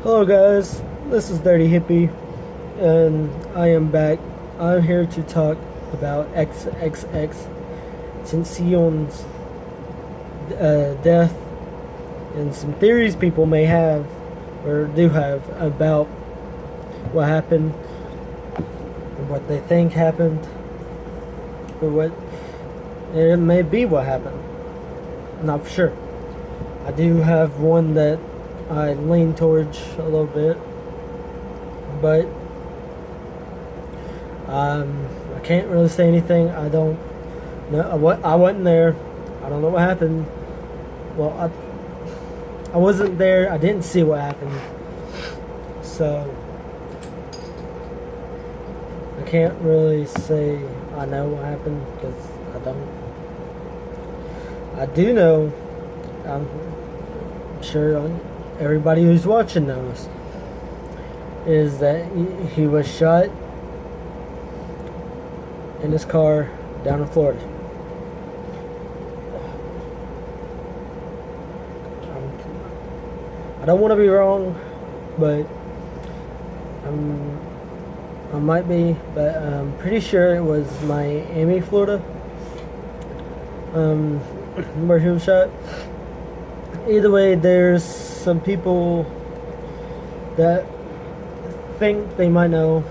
Hello guys, this is Dirty Hippie, and I am back. I'm here to talk about XXXTentacion's death and some theories people may have, or do have, about what happened, or what they think happened, or what it may be what happened. I'm not for sure. I do have one that I lean towards a little bit, but I can't really say anything. I don't know. I wasn't there. I don't know what happened. Well, I wasn't there. I didn't see what happened, so I can't really say I know what happened because I don't. I do know. I'm sure everybody who's watching knows, is that he was shot in his car down in Florida. I don't want to be wrong, but I might be, but I'm pretty sure it was Miami, Florida, where he was shot. Either way, there's some people that think they might know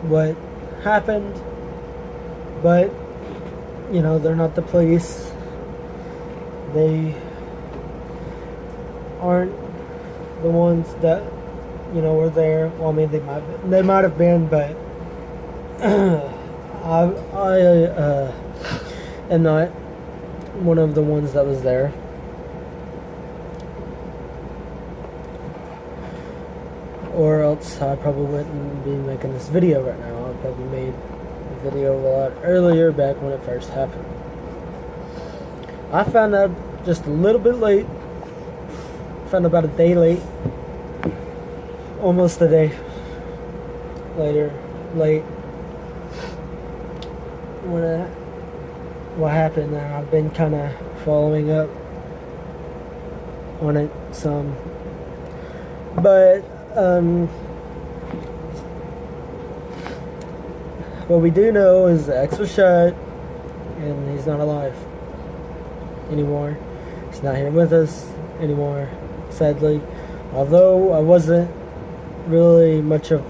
what happened, but they're not the police. They aren't the ones that were there. Well, I mean, they might have been, but I am not one of the ones that was there. Or else I probably wouldn't be making this video right now. I probably made a video a lot earlier, back when it first happened. I found out just a little bit late. Found about a day late. Almost a day late. What happened, and I've been kind of following up on it some. But what we do know is the X was shot, and he's not alive anymore. He's not here with us anymore, sadly. Although I wasn't really much of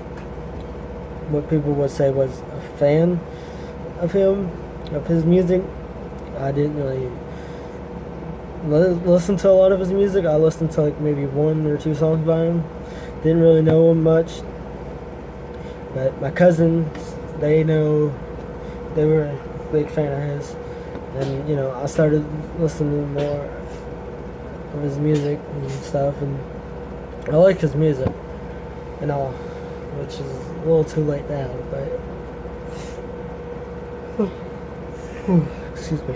what people would say was a fan of him, of his music. I didn't really listen to a lot of his music. I listened to like maybe 1 or 2 songs by him. Didn't really know him much, but my cousins, they know, they were a big fan of his, and I started listening more of his music and stuff, and I like his music and all, which is a little too late now, but excuse me.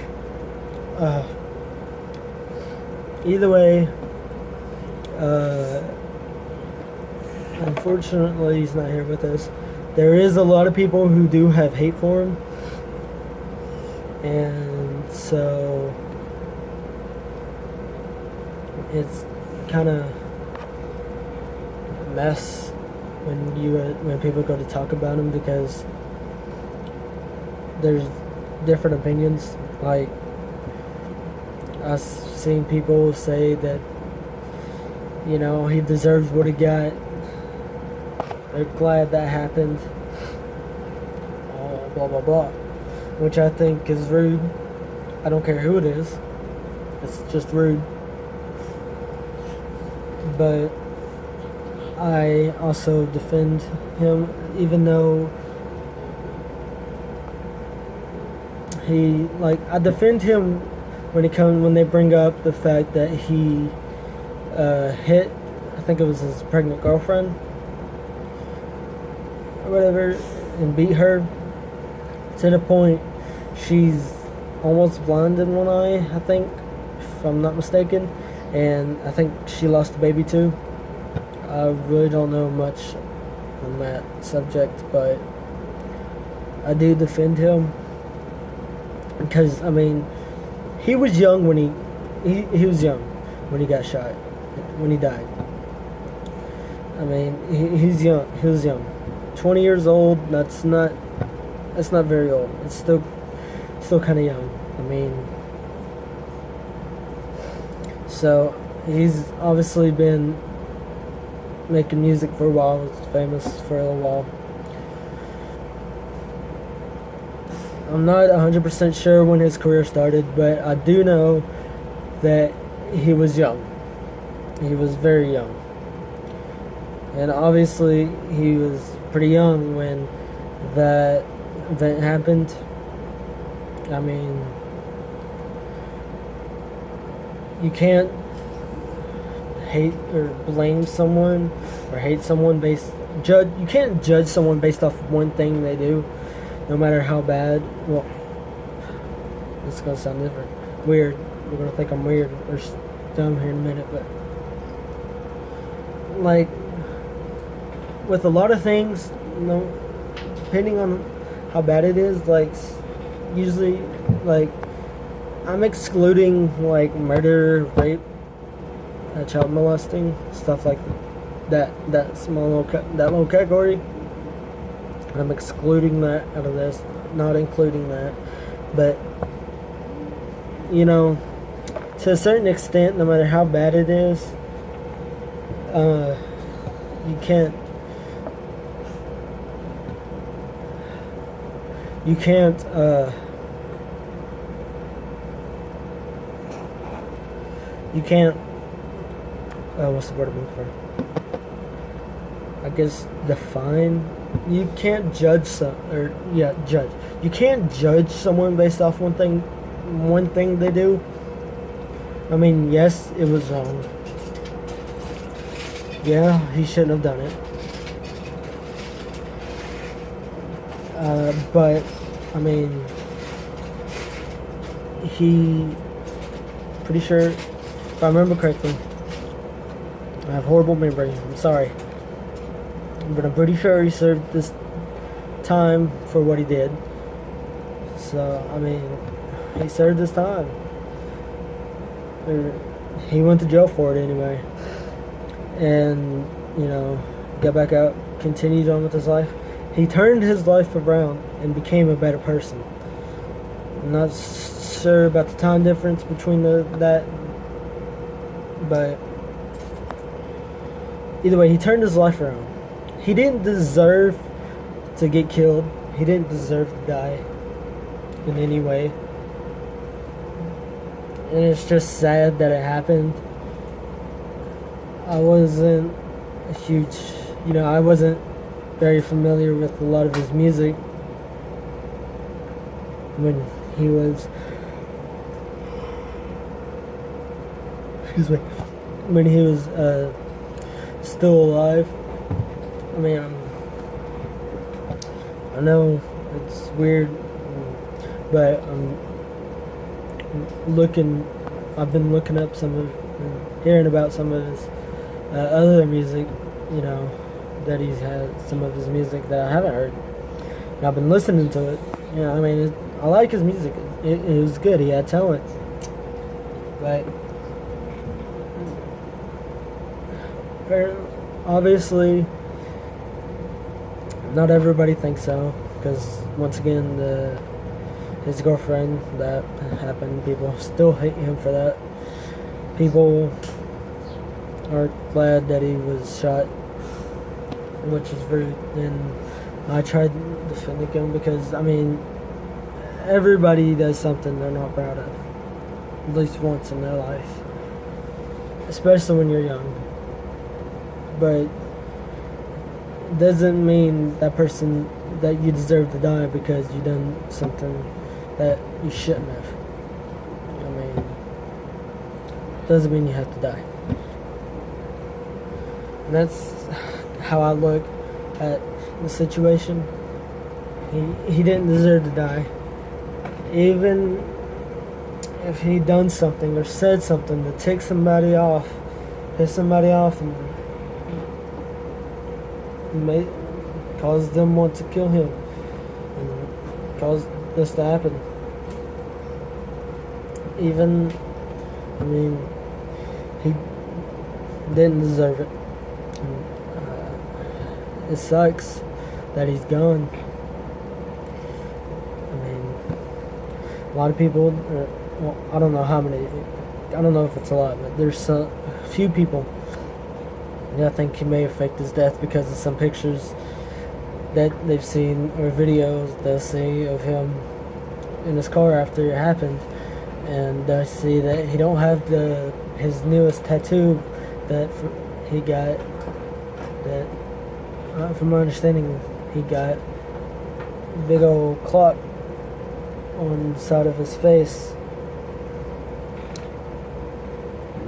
Either way, unfortunately, he's not here with us. There is a lot of people who do have hate for him, and so it's kind of a mess when people go to talk about him, because there's different opinions. Like, I've seen people say that he deserves what he got. They're glad that happened. Blah blah blah, which I think is rude. I don't care who it is. It's just rude. But I also defend him, even though I defend him when they bring up the fact that he hit, I think it was his pregnant girlfriend or whatever, and beat her to the point she's almost blind in one eye, I think, if I'm not mistaken, and I think she lost the baby too. I really don't know much on that subject, but I do defend him, because I mean, he was young when he was young when he got shot, when he died. I mean, he's young. He was young. 20 years old. That's not very old. It's still kind of young. I mean, so he's obviously been making music for a while. He's famous for a little while. I'm not 100% sure when his career started, but I do know that he was young. He was very young. And obviously, he was pretty young when that event happened. I mean, you can't hate or blame someone or hate someone you can't judge someone based off one thing they do, no matter how bad. Well, it's gonna sound different, weird. You're gonna think I'm weird or dumb here in a minute, but like with a lot of things, depending on how bad it is, like usually, like I'm excluding like murder, rape, child molesting, stuff like that. That little category. I'm excluding that out of this, not including that. But to a certain extent, no matter how bad it is, you can't. You can't. You can't. What's the word I'm looking for? I guess define. You can't judge judge. You can't judge someone based off one thing they do. I mean, yes, it was wrong. Yeah, he shouldn't have done it. But I mean, pretty sure, if I remember correctly, I have horrible memory. I'm sorry. But I'm pretty sure he served this time for what he did. So, I mean, he served his time. He went to jail for it anyway. And, got back out, continued on with his life. He turned his life around and became a better person. I'm not sure about the time difference between that, but either way, he turned his life around. He didn't deserve to get killed. He didn't deserve to die in any way. And it's just sad that it happened. I wasn't a huge, I wasn't very familiar with a lot of his music when he was, when he was still alive. I mean, I know it's weird, but I've been looking up hearing about some of his other music, that he's had, some of his music that I haven't heard. And I've been listening to it. I mean, I like his music. It was good. He had talent. But obviously, not everybody thinks so, because once again, his girlfriend, that happened. People still hate him for that. People are glad that he was shot, which is very. And I tried defending him because, I mean, everybody does something they're not proud of, at least once in their life, especially when you're young. But doesn't mean that you deserve to die because you done something that you shouldn't have. I mean, doesn't mean you have to die. And that's how I look at the situation. He didn't deserve to die. Even if he done something or said something to tick somebody off, piss somebody off, and may cause them want to kill him and cause this to happen. I mean, he didn't deserve it. it sucks that he's gone. I mean, a lot of people, well, I don't know how many, I don't know if it's a lot, but there's a few people that I think he may have faked his death because of some pictures that they've seen or videos they'll see of him in his car after it happened, and they see that he don't have his newest tattoo that he got. That, from my understanding, he got a big old clock on the side of his face.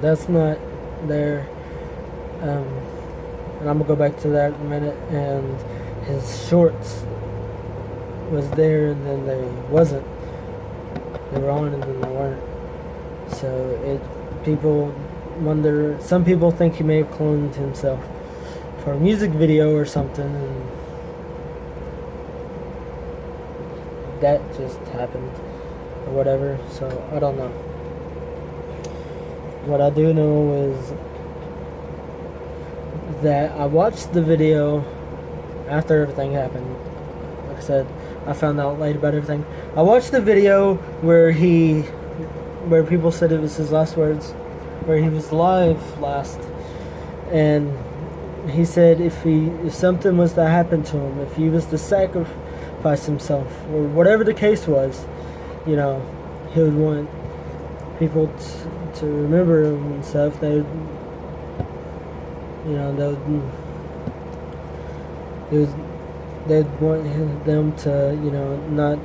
That's not there. And I'm gonna go back to that in a minute. And his shorts was there, and then they wasn't. They were on, and then they weren't. So people wonder. Some people think he may have cloned himself for a music video or something, and that just happened or whatever. So I don't know. What I do know is that I watched the video after everything happened. Like I said, I found out late about everything. I watched the video where people said it was his last words, where he was alive last, and he said if something was to happen to him, if he was to sacrifice himself, or whatever the case was, he would want people to remember him and stuff. They'd want them to, not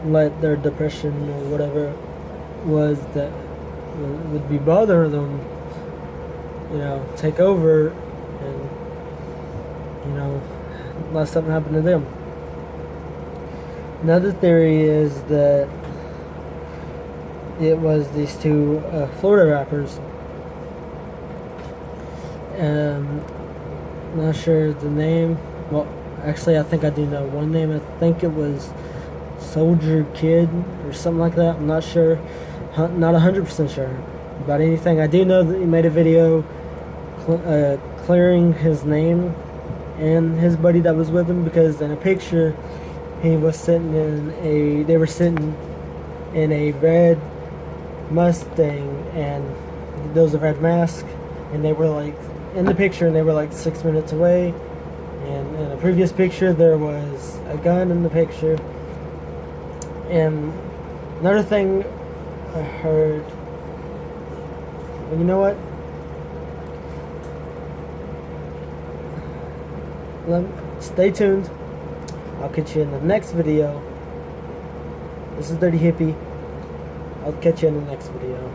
let their depression or whatever it was that would be bothering them, take over and, let something happen to them. Another theory is that it was these two Florida rappers. Not sure the name. Well, actually, I think I do know one name. I think it was Soldier Kid or something like that. I'm not sure. Not 100% sure about anything. I do know that he made a video clearing his name and his buddy that was with him, because in a picture they were sitting in a red Mustang, and there was a red mask, and they were like in the picture, and they were like 6 minutes away. And in a previous picture there was a gun in the picture. And another thing I heard, well, you know what, stay tuned. I'll catch you in the next video. This is Dirty Hippie. I'll catch you in the next video.